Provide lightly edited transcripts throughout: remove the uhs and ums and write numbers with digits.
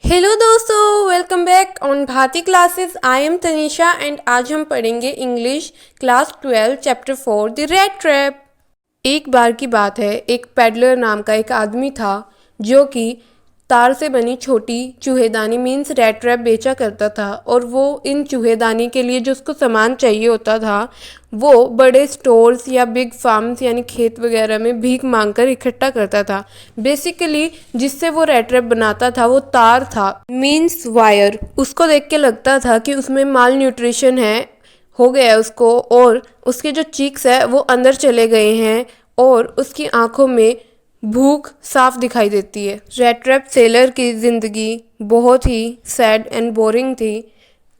Hello दोस्तों, welcome back on Bharti classes. I am Tanisha and आज हम पढ़ेंगे English class 12 chapter 4 the rattrap. एक बार की बात है, एक पेडलर नाम का एक आदमी था जो कि तार से बनी छोटी चूहेदानी मीन्स रेड ट्रैप बेचा करता था। और वो इन चूहेदानी के लिए जो उसको सामान चाहिए होता था वो बड़े स्टोर्स या बिग फार्म्स यानी खेत वगैरह में भीख मांगकर इकट्ठा करता था। बेसिकली जिससे वो रेड ट्रैप बनाता था वो तार था मीन्स वायर। उसको देख के लगता था कि उसमें माल न्यूट्रिशन हो गया है उसको, और उसके जो चीक्स है वो अंदर चले गए हैं और उसकी आंखों में भूख साफ दिखाई देती है। रेड ट्रैप सेलर की ज़िंदगी बहुत ही सैड एंड बोरिंग थी।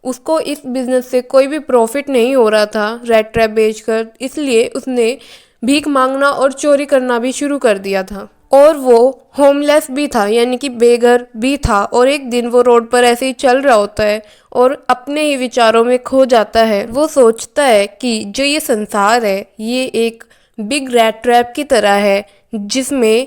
उसको इस बिज़नेस से कोई भी प्रॉफिट नहीं हो रहा था रेड ट्रैप बेचकर, इसलिए उसने भीख मांगना और चोरी करना भी शुरू कर दिया था। और वो होमलेस भी था यानी कि बेघर भी था। और एक दिन वो रोड पर ऐसे ही चल रहा होता है और अपने ही विचारों में खो जाता है। वो सोचता है कि जो ये संसार है ये एक बिग रेड ट्रैप की तरह है जिसमें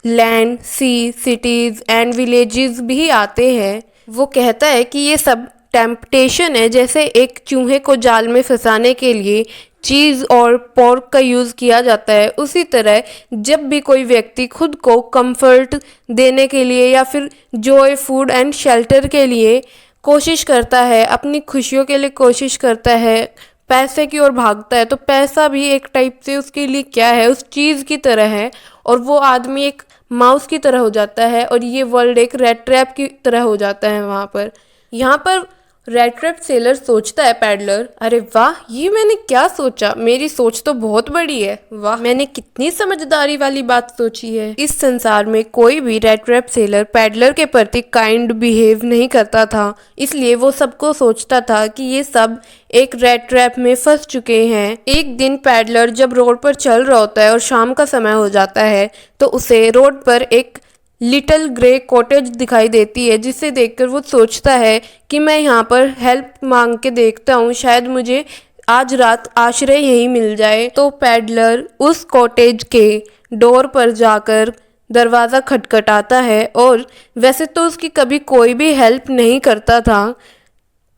land, sea, cities and villages भी आते हैं। वो कहता है कि ये सब टेम्पटेशन है, जैसे एक चूहे को जाल में फंसाने के लिए चीज़ और पोर्क का यूज़ किया जाता है, उसी तरह जब भी कोई व्यक्ति खुद को कंफर्ट देने के लिए या फिर जॉय, फूड एंड शेल्टर के लिए कोशिश करता है, अपनी खुशियों के लिए कोशिश करता है, पैसे की ओर भागता है, तो पैसा भी एक टाइप से उसके लिए क्या है, उस चीज़ की तरह है। और वो आदमी एक माउस की तरह हो जाता है और ये वर्ल्ड एक रेड ट्रैप की तरह हो जाता है। यहाँ पर रेड ट्रैप सेलर सोचता है पैडलर, अरे वाह, ये मैंने क्या सोचा, मेरी सोच तो बहुत बड़ी है, वाह मैंने कितनी समझदारी वाली बात सोची है। इस संसार में कोई भी रेड ट्रैप सेलर पैडलर के प्रति काइंड बिहेव नहीं करता था, इसलिए वो सबको सोचता था कि ये सब एक रेड ट्रैप में फंस चुके हैं। एक दिन पैडलर जब रोड पर चल रहा होता है और शाम का समय हो जाता है तो उसे रोड पर एक लिटिल ग्रे कॉटेज दिखाई देती है, जिसे देखकर वो सोचता है कि मैं यहाँ पर हेल्प मांग के देखता हूँ, शायद मुझे आज रात आश्रय यहीं मिल जाए। तो पैडलर उस कॉटेज के डोर पर जाकर दरवाज़ा खटखटाता है। और वैसे तो उसकी कभी कोई भी हेल्प नहीं करता था,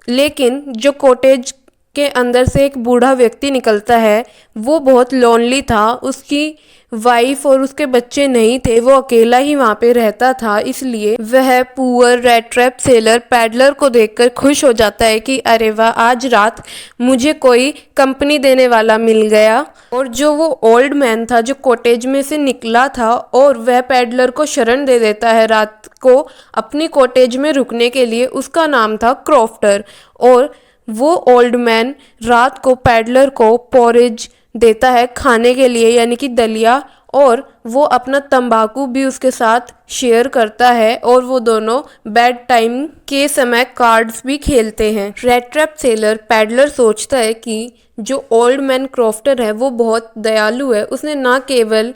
लेकिन जो कॉटेज के अंदर से एक बूढ़ा व्यक्ति निकलता है वो बहुत लोनली था। उसकी वाइफ और उसके बच्चे नहीं थे, वो अकेला ही वहाँ पे रहता था, इसलिए वह poor red trap seller peddler को देखकर खुश हो जाता है कि अरे वाह, आज रात मुझे कोई कंपनी देने वाला मिल गया। और जो वो ओल्ड मैन था जो कॉटेज में से निकला था और वह पैडलर को शरण दे देता है रात को अपनी कॉटेज में रुकने के लिए, उसका नाम था क्रॉफ्टर। और वो ओल्ड मैन रात को पैडलर को पॉरेज देता है खाने के लिए यानी कि दलिया, और वो अपना तंबाकू भी उसके साथ शेयर करता है और वो दोनों बेड टाइम के समय कार्ड्स भी खेलते हैं। रेड ट्रैप सेलर पैडलर सोचता है कि जो ओल्ड मैन क्रॉफ्टर है वो बहुत दयालु है, उसने ना केवल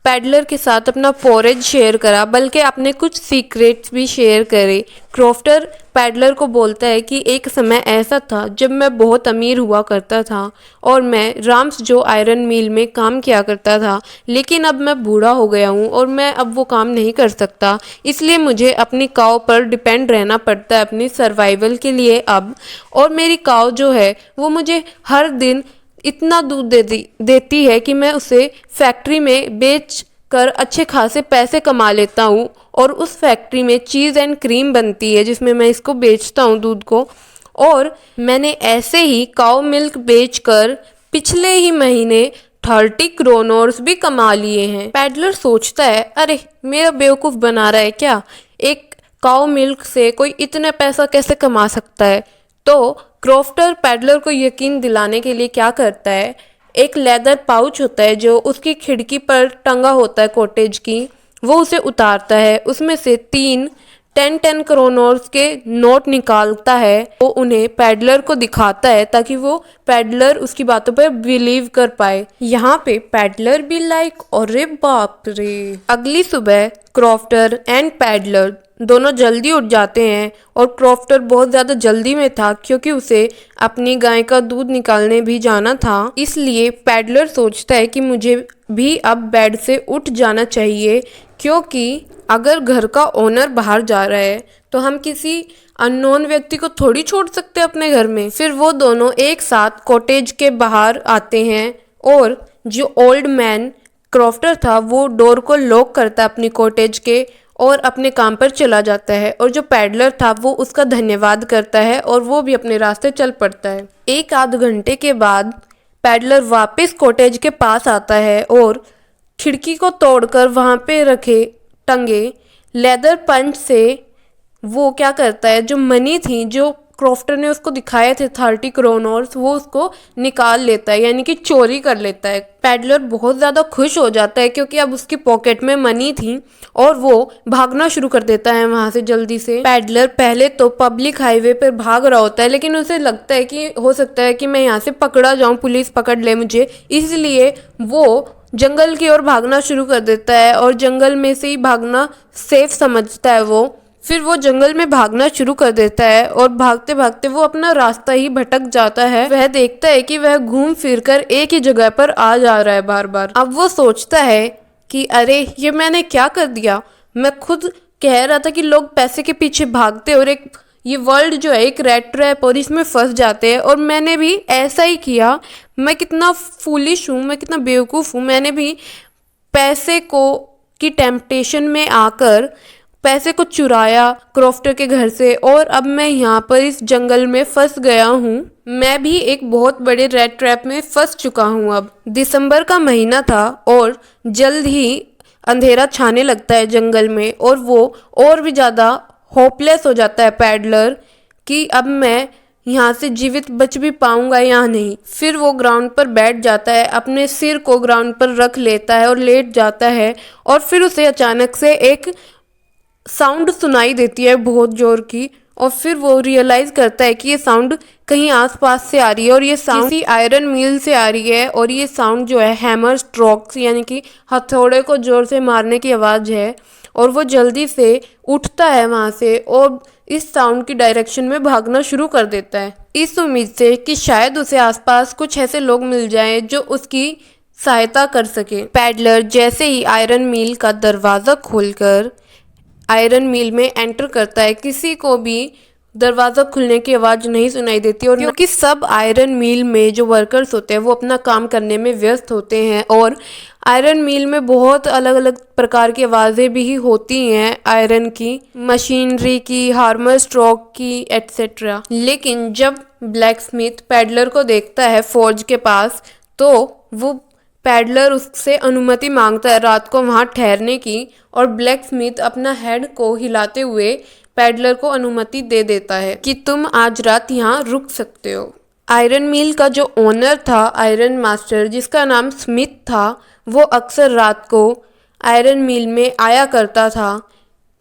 पैडलर के साथ अपना पॉरेज शेयर करा बल्कि अपने कुछ सीक्रेट्स भी शेयर करे। क्रॉफ्टर पैडलर को बोलता है कि एक समय ऐसा था जब मैं बहुत अमीर हुआ करता था और मैं राम्स जो आयरन मिल में काम किया करता था, लेकिन अब मैं बूढ़ा हो गया हूँ और मैं अब वो काम नहीं कर सकता, इसलिए मुझे अपनी काव पर डिपेंड रहना पड़ता है अपनी सर्वाइवल के लिए अब। और मेरी काव जो है वो मुझे हर दिन इतना दूध देती है कि मैं उसे फैक्ट्री में बेच कर अच्छे खासे पैसे कमा लेता हूँ और उस फैक्ट्री में चीज़ एंड क्रीम बनती है जिसमें मैं इसको बेचता हूँ दूध को। और मैंने ऐसे ही काउ मिल्क बेचकर पिछले ही महीने 30 क्रोनर्स भी कमा लिए हैं। पैडलर सोचता है, अरे मेरा बेवकूफ़ बना रहा है क्या, एक काउ मिल्क से कोई इतना पैसा कैसे कमा सकता है। तो क्रॉफ्टर पैडलर को यकीन दिलाने के लिए क्या करता है, एक लेदर पाउच होता है जो उसकी खिड़की पर टंगा होता है कॉटेज की, वो उसे उतारता है, उसमें से 10 क्रोनर्स के नोट निकालता है, वो उन्हें पैडलर को दिखाता है ताकि वो पैडलर उसकी बातों पर बिलीव कर पाए। यहाँ पे पैडलर भी लाइक, अरे बाप रे। अगली सुबह क्रॉफ्टर एंड पैडलर दोनों जल्दी उठ जाते हैं और क्रॉफ्टर बहुत ज़्यादा जल्दी में था क्योंकि उसे अपनी गाय का दूध निकालने भी जाना था। इसलिए पैडलर सोचता है कि मुझे भी अब बेड से उठ जाना चाहिए क्योंकि अगर घर का ओनर बाहर जा रहा है तो हम किसी अननोन व्यक्ति को थोड़ी छोड़ सकते अपने घर में। फिर वो दोनों एक साथ कॉटेज के बाहर आते हैं और जो ओल्ड मैन क्रॉफ्टर था वो डोर को लॉक करता है अपनी कॉटेज के और अपने काम पर चला जाता है, और जो पैडलर था वो उसका धन्यवाद करता है और वो भी अपने रास्ते चल पड़ता है। एक आध घंटे के बाद पैडलर वापस कॉटेज के पास आता है और खिड़की को तोड़कर वहाँ पे रखे टंगे लेदर पंच से वो क्या करता है, जो मनी थी जो क्रॉफ्टर ने उसको दिखाए थे 30 क्रोनर्स, वो उसको निकाल लेता है, यानी कि चोरी कर लेता है। पैडलर बहुत ज़्यादा खुश हो जाता है क्योंकि अब उसकी पॉकेट में मनी थी और वो भागना शुरू कर देता है वहाँ से जल्दी से। पैडलर पहले तो पब्लिक हाईवे पर भाग रहा होता है, लेकिन उसे लगता है कि हो सकता है कि मैं यहाँ से पकड़ा जाऊँ, पुलिस पकड़ ले मुझे, इसलिए वो जंगल की ओर भागना शुरू कर देता है और जंगल में से ही भागना सेफ समझता है वो। फिर वो जंगल में भागना शुरू कर देता है और भागते भागते वो अपना रास्ता ही भटक जाता है। वह देखता है कि वह घूम फिर कर एक ही जगह पर आ जा रहा है बार बार। अब वो सोचता है कि अरे ये मैंने क्या कर दिया, मैं खुद कह रहा था कि लोग पैसे के पीछे भागते और एक ये वर्ल्ड जो है एक रैट ट्रैप और इसमें फंस जाते हैं, और मैंने भी ऐसा ही किया। मैं कितना फूलिश हूँ, मैं कितना बेवकूफ़ हूँ, मैंने भी पैसे को की टेम्पटेशन में आकर पैसे को चुराया क्रॉफ्टर के घर से, और अब मैं यहाँ पर इस जंगल में फंस गया हूँ। मैं भी एक बहुत बड़े रेड ट्रैप में फंस चुका हूँ। अब दिसंबर का महीना था और जल्द ही अंधेरा छाने लगता है जंगल में, और वो और भी ज़्यादा होपलेस हो जाता है पैडलर कि अब मैं यहाँ से जीवित बच भी पाऊंगा या नहीं। फिर वो ग्राउंड पर बैठ जाता है, अपने सिर को ग्राउंड पर रख लेता है और लेट जाता है, और फिर उसे अचानक से एक साउंड सुनाई देती है बहुत जोर की, और फिर वो रियलाइज़ करता है कि ये साउंड कहीं आसपास से आ रही है और ये साउंड किसी आयरन मिल से आ रही है, और ये साउंड जो है हैमर स्ट्रोक्स यानी कि हथौड़े को जोर से मारने की आवाज़ है। और वो जल्दी से उठता है वहाँ से और इस साउंड की डायरेक्शन में भागना शुरू कर देता है, इस उम्मीद से कि शायद उसे आसपास कुछ ऐसे लोग मिल जाएं जो उसकी सहायता कर सके। पैडलर जैसे ही आयरन मिल का दरवाज़ा खोलकर आयरन मिल में एंटर करता है, किसी को भी दरवाज़ा खुलने की आवाज़ नहीं सुनाई देती, और क्योंकि सब आयरन मिल में जो वर्कर्स होते हैं वो अपना काम करने में व्यस्त होते हैं, और आयरन मिल में बहुत अलग अलग प्रकार की आवाज़ें भी होती हैं, आयरन की, मशीनरी की, हार्मर स्ट्रोक की, एट्सेट्रा। लेकिन जब ब्लैक स्मिथ पैडलर को देखता है फोर्ज के पास, तो वो पैडलर उससे अनुमति मांगता है रात को वहाँ ठहरने की, और ब्लैक स्मिथ अपना हेड को हिलाते हुए पैडलर को अनुमति दे देता है कि तुम आज रात यहाँ रुक सकते हो। आयरन मिल का जो ओनर था, आयरन मास्टर जिसका नाम स्मिथ था, वो अक्सर रात को आयरन मिल में आया करता था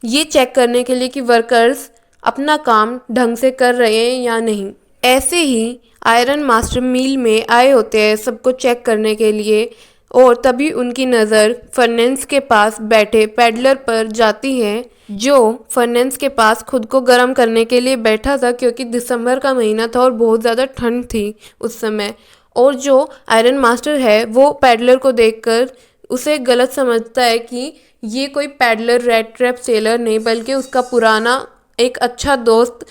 ये चेक करने के लिए कि वर्कर्स अपना काम ढंग से कर रहे हैं या नहीं। ऐसे ही आयरन मास्टर मिल में आए होते हैं सबको चेक करने के लिए, और तभी उनकी नज़र फर्नेंस के पास बैठे पैडलर पर जाती है, जो फर्नेंस के पास खुद को गर्म करने के लिए बैठा था क्योंकि दिसंबर का महीना था और बहुत ज़्यादा ठंड थी उस समय। और जो आयरन मास्टर है वो पैडलर को देखकर उसे गलत समझता है कि ये कोई पैडलर रेड ट्रैप सेलर नहीं बल्कि उसका पुराना एक अच्छा दोस्त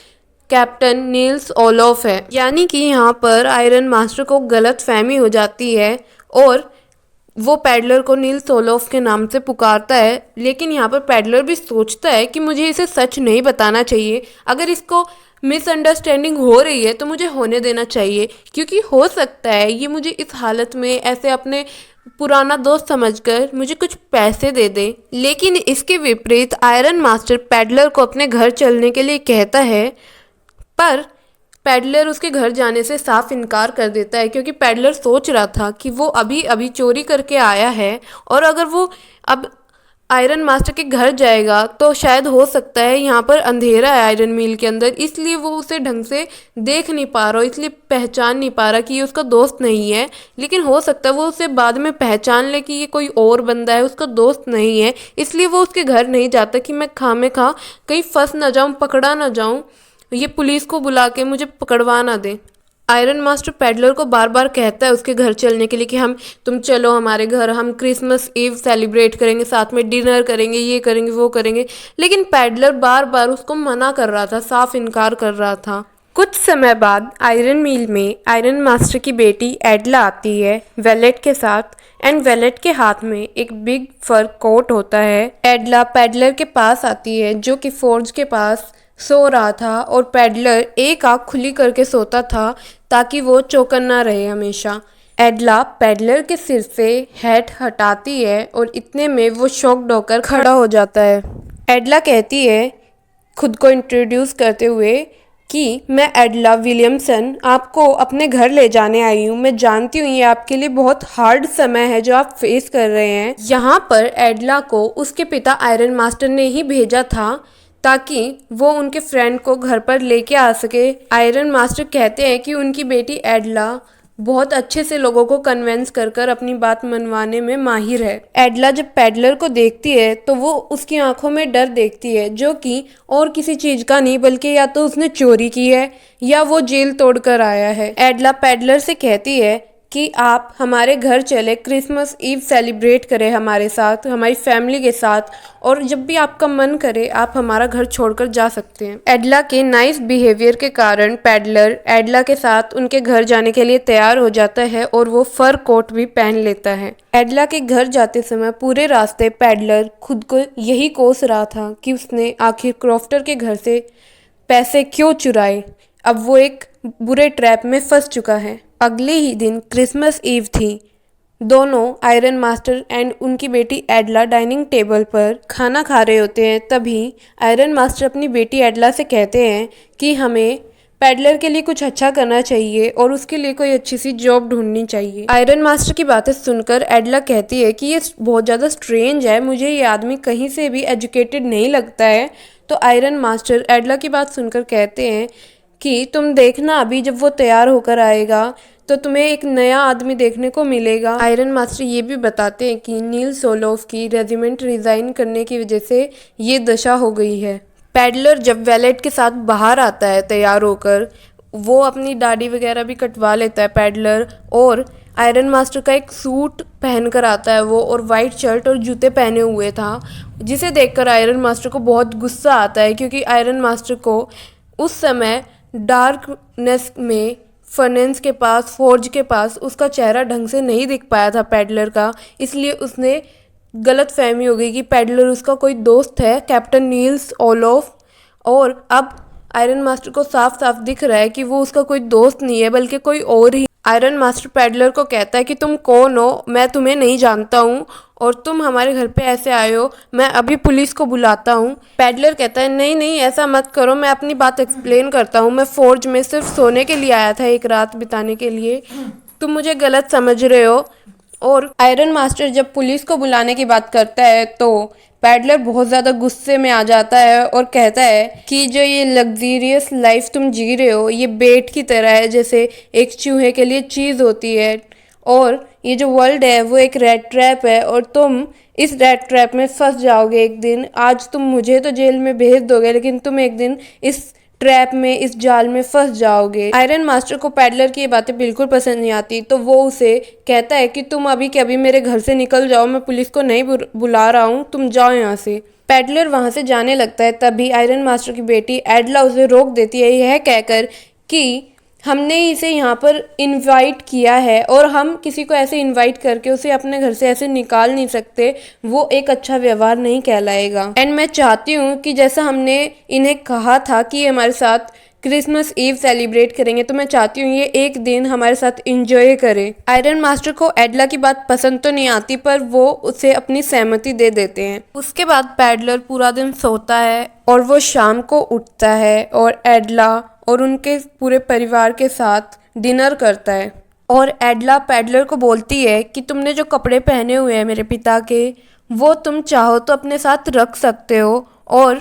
कैप्टन नील्स ओलोफ है। यानी कि यहाँ पर आयरन मास्टर को गलत फहमी हो जाती है और वो पैडलर को नील्स ओलोफ के नाम से पुकारता है। लेकिन यहाँ पर पैडलर भी सोचता है कि मुझे इसे सच नहीं बताना चाहिए, अगर इसको मिसअंडरस्टैंडिंग हो रही है तो मुझे होने देना चाहिए, क्योंकि हो सकता है ये मुझे इस हालत में ऐसे अपने पुराना दोस्त समझकर मुझे कुछ पैसे दे दे। लेकिन इसके विपरीत आयरन मास्टर पैडलर को अपने घर चलने के लिए कहता है, पर पैडलर उसके घर जाने से साफ इनकार कर देता है क्योंकि पैडलर सोच रहा था कि वो अभी अभी चोरी करके आया है, और अगर वो अब आयरन मास्टर के घर जाएगा तो शायद हो सकता है यहाँ पर अंधेरा है आयरन मिल के अंदर, इसलिए वो उसे ढंग से देख नहीं पा रहा, इसलिए पहचान नहीं पा रहा कि ये उसका दोस्त नहीं है। लेकिन हो सकता है वो उसे बाद में पहचान ले कि ये कोई और बंदा है, उसका दोस्त नहीं है, इसलिए वो उसके घर नहीं जाता कि मैं खामे खा कहीं फंस ना जाऊँ, पकड़ा ना जाऊँ, ये पुलिस को बुला के मुझे पकड़वा ना दे। आयरन मास्टर पैडलर को बार बार कहता है उसके घर चलने के लिए कि तुम चलो हमारे घर, हम क्रिसमस ईव सेलिब्रेट करेंगे, साथ में डिनर करेंगे, ये करेंगे वो करेंगे। लेकिन पैडलर बार बार उसको मना कर रहा था, साफ इनकार कर रहा था। कुछ समय बाद आयरन मिल में आयरन मास्टर की बेटी एडला आती है वेलेट के साथ, एंड वेलेट के हाथ में एक बिग फर कोट होता है। एडला पैडलर के पास आती है जो कि फोर्ज के पास सो रहा था, और पैडलर एक आँख खुली करके सोता था ताकि वो चौकन ना रहे हमेशा। एडला पैडलर के सिर से हैट हटाती है और इतने में वो शॉक्ड होकर खड़ा हो जाता है। एडला कहती है खुद को इंट्रोड्यूस करते हुए कि मैं एडला विलियमसन आपको अपने घर ले जाने आई हूँ। मैं जानती हूँ ये आपके लिए बहुत हार्ड समय है जो आप फेस कर रहे हैं। यहाँ पर एडला को उसके पिता आयरन मास्टर ने ही भेजा था ताकि वो उनके फ्रेंड को घर पर लेके आ सके। आयरन मास्टर कहते हैं कि उनकी बेटी एडला बहुत अच्छे से लोगों को कन्विंस कर कर अपनी बात मनवाने में माहिर है। एडला जब पैडलर को देखती है तो वो उसकी आंखों में डर देखती है, जो कि और किसी चीज़ का नहीं बल्कि या तो उसने चोरी की है या वो जेल तोड़कर आया है। एडला पैडलर से कहती है कि आप हमारे घर चले, क्रिसमस ईव सेलिब्रेट करें हमारे साथ, हमारी फैमिली के साथ, और जब भी आपका मन करे आप हमारा घर छोड़कर जा सकते हैं। एडला के नाइस बिहेवियर के कारण पैडलर एडला के साथ उनके घर जाने के लिए तैयार हो जाता है और वो फर कोट भी पहन लेता है। एडला के घर जाते समय पूरे रास्ते पैडलर खुद को यही कोस रहा था कि उसने आखिर क्रॉफ्टर के घर से पैसे क्यों चुराए। अब वो एक बुरे ट्रैप में फंस चुका है। अगले ही दिन क्रिसमस ईव थी। दोनों आयरन मास्टर एंड उनकी बेटी एडला डाइनिंग टेबल पर खाना खा रहे होते हैं। तभी आयरन मास्टर अपनी बेटी एडला से कहते हैं कि हमें पैडलर के लिए कुछ अच्छा करना चाहिए और उसके लिए कोई अच्छी सी जॉब ढूंढनी चाहिए। आयरन मास्टर की बातें सुनकर एडला कहती है कि ये बहुत ज़्यादा स्ट्रेंज है, मुझे ये आदमी कहीं से भी एजुकेटेड नहीं लगता है। तो आयरन मास्टर एडला की बात सुनकर कहते हैं कि तुम देखना, अभी जब वो तैयार होकर आएगा तो तुम्हें एक नया आदमी देखने को मिलेगा। आयरन मास्टर ये भी बताते हैं कि नील सोलोफ की रेजिमेंट रिज़ाइन करने की वजह से ये दशा हो गई है। पैडलर जब वेलेट के साथ बाहर आता है तैयार होकर, वो अपनी दाढ़ी वगैरह भी कटवा लेता है पैडलर, और आयरन मास्टर का एक सूट पहन कर आता है वो, और वाइट शर्ट और जूते पहने हुए था, जिसे देखकर आयरन मास्टर को बहुत गुस्सा आता है, क्योंकि आयरन मास्टर को उस समय डार्कनेस में फर्नेंस के पास, फोर्ज के पास उसका चेहरा ढंग से नहीं दिख पाया था पैडलर का, इसलिए उसने गलत फहमी हो गई कि पैडलर उसका कोई दोस्त है, कैप्टन नील्स ओलोफ। और अब आयरन मास्टर को साफ साफ दिख रहा है कि वो उसका कोई दोस्त नहीं है बल्कि कोई और ही। आयरन मास्टर पैडलर को कहता है कि तुम कौन हो, मैं तुम्हें नहीं जानता हूँ, और तुम हमारे घर पे ऐसे आए हो, मैं अभी पुलिस को बुलाता हूँ। पैडलर कहता है नहीं नहीं ऐसा मत करो, मैं अपनी बात एक्सप्लेन करता हूँ, मैं फोर्ज में सिर्फ सोने के लिए आया था, एक रात बिताने के लिए, तुम मुझे गलत समझ रहे हो। और आयरन मास्टर जब पुलिस को बुलाने की बात करता है तो पैडलर बहुत ज़्यादा गुस्से में आ जाता है और कहता है कि जो ये लग्जीरियस लाइफ तुम जी रहे हो ये बेट की तरह है, जैसे एक चूहे के लिए चीज़ होती है, और ये जो वर्ल्ड है वो एक रेड ट्रैप है, और तुम इस रेड ट्रैप में फंस जाओगे एक दिन। आज तुम मुझे तो जेल में भेज दोगे, लेकिन तुम एक दिन इस ट्रैप में, इस जाल में फंस जाओगे। आयरन मास्टर को पैडलर की ये बातें बिल्कुल पसंद नहीं आती, तो वो उसे कहता है कि तुम अभी के अभी मेरे घर से निकल जाओ, मैं पुलिस को नहीं बुला रहा हूँ, तुम जाओ यहाँ से। पैडलर वहाँ से जाने लगता है, तभी आयरन मास्टर की बेटी एडला उसे रोक देती है, यह कहकर कि हमने इसे यहाँ पर इनवाइट किया है और हम किसी को ऐसे इनवाइट करके उसे अपने घर से ऐसे निकाल नहीं सकते, वो एक अच्छा व्यवहार नहीं कहलाएगा। एंड मैं चाहती हूँ कि जैसा हमने इन्हें कहा था कि हमारे साथ क्रिसमस ईव सेलिब्रेट करेंगे, तो मैं चाहती हूँ ये एक दिन हमारे साथ इंजॉय करें। आयरन मास्टर को एडला की बात पसंद तो नहीं आती, पर वो उसे अपनी सहमति दे देते हैं। उसके बाद पैडलर पूरा दिन सोता है और वो शाम को उठता है और एडला और उनके पूरे परिवार के साथ डिनर करता है। और एडला पैडलर को बोलती है कि तुमने जो कपड़े पहने हुए हैं मेरे पिता के, वो तुम चाहो तो अपने साथ रख सकते हो। और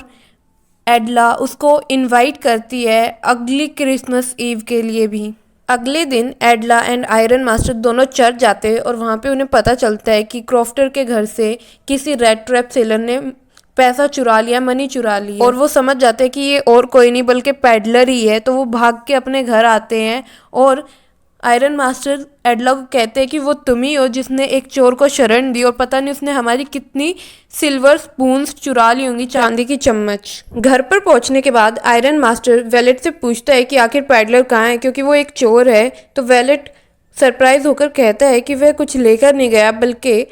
एडला उसको इनवाइट करती है अगली क्रिसमस ईव के लिए भी। अगले दिन एडला एंड आयरन मास्टर दोनों चर्च जाते हैं और वहाँ पे उन्हें पता चलता है कि क्रॉफ्टर के घर से किसी रेड ट्रैप सेलर ने पैसा चुरा लिया, मनी चुरा लिया। और वो समझ जाते हैं कि ये और कोई नहीं बल्कि पैडलर ही है, तो वो भाग के अपने घर आते हैं और आयरन मास्टर एडला को कहते हैं कि वो तुम ही हो जिसने एक चोर को शरण दी और पता नहीं उसने हमारी कितनी सिल्वर स्पून्स चुरा ली होंगी, चांदी की चम्मच। घर पर पहुंचने के बाद आयरन मास्टर वेलेट से पूछता है कि आखिर पैडलर कहाँ है, क्योंकि वो एक चोर है। तो वेलेट सरप्राइज होकर कहता है कि वह कुछ लेकर नहीं गया बल्कि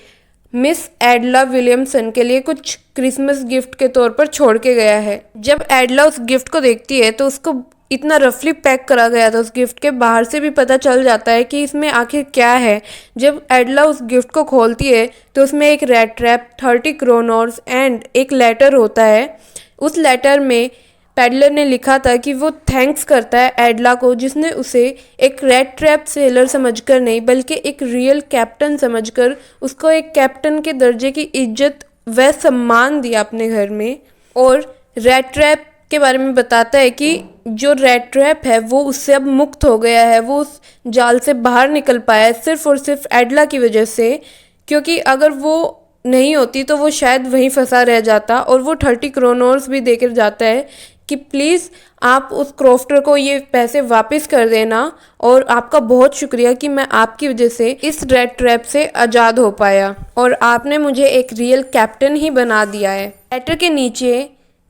मिस एडला विलियमसन के लिए कुछ क्रिसमस गिफ्ट के तौर पर छोड़ के गया है। जब एडला उस गिफ्ट को देखती है तो उसको इतना रफली पैक करा गया था उस गिफ्ट के, बाहर से भी पता चल जाता है कि इसमें आखिर क्या है। जब एडला उस गिफ्ट को खोलती है तो उसमें एक रेड ट्रैप, 30 क्रोनर्स एंड एक लेटर होता है। उस लेटर में पैडलर ने लिखा था कि वो थैंक्स करता है एडला को जिसने उसे एक रेड ट्रैप सेलर समझकर नहीं बल्कि एक रियल कैप्टन समझकर उसको एक कैप्टन के दर्जे की इज्जत व सम्मान दिया अपने घर में। और रेड ट्रैप के बारे में बताता है कि जो रेड ट्रैप है वो उससे अब मुक्त हो गया है, वो उस जाल से बाहर निकल पाया है सिर्फ और सिर्फ एडला की वजह से, क्योंकि अगर वो नहीं होती तो वो शायद वहीं फंसा रह जाता। और वो 30 क्रोनर्स भी देकर जाता है कि प्लीज़ आप उस क्रॉफ्टर को ये पैसे वापस कर देना और आपका बहुत शुक्रिया कि मैं आपकी वजह से इस रेड ट्रैप से आज़ाद हो पाया और आपने मुझे एक रियल कैप्टन ही बना दिया है। लेटर के नीचे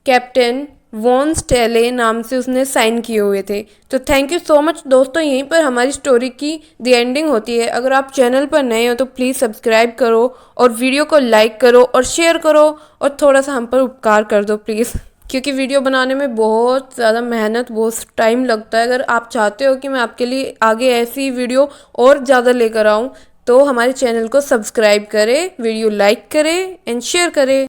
कैप्टन वॉन स्टेले नाम से उसने साइन किए हुए थे। तो थैंक यू सो मच दोस्तों, यहीं पर हमारी स्टोरी की द एंडिंग होती है। अगर आप चैनल पर नए हो तो प्लीज़ सब्सक्राइब करो और वीडियो को लाइक करो और शेयर करो और थोड़ा सा हम पर उपकार कर दो प्लीज़, क्योंकि वीडियो बनाने में बहुत ज़्यादा मेहनत, बहुत टाइम लगता है। अगर आप चाहते हो कि मैं आपके लिए आगे ऐसी वीडियो और ज़्यादा लेकर आऊँ तो हमारे चैनल को सब्सक्राइब करें, वीडियो लाइक करें एंड शेयर करें।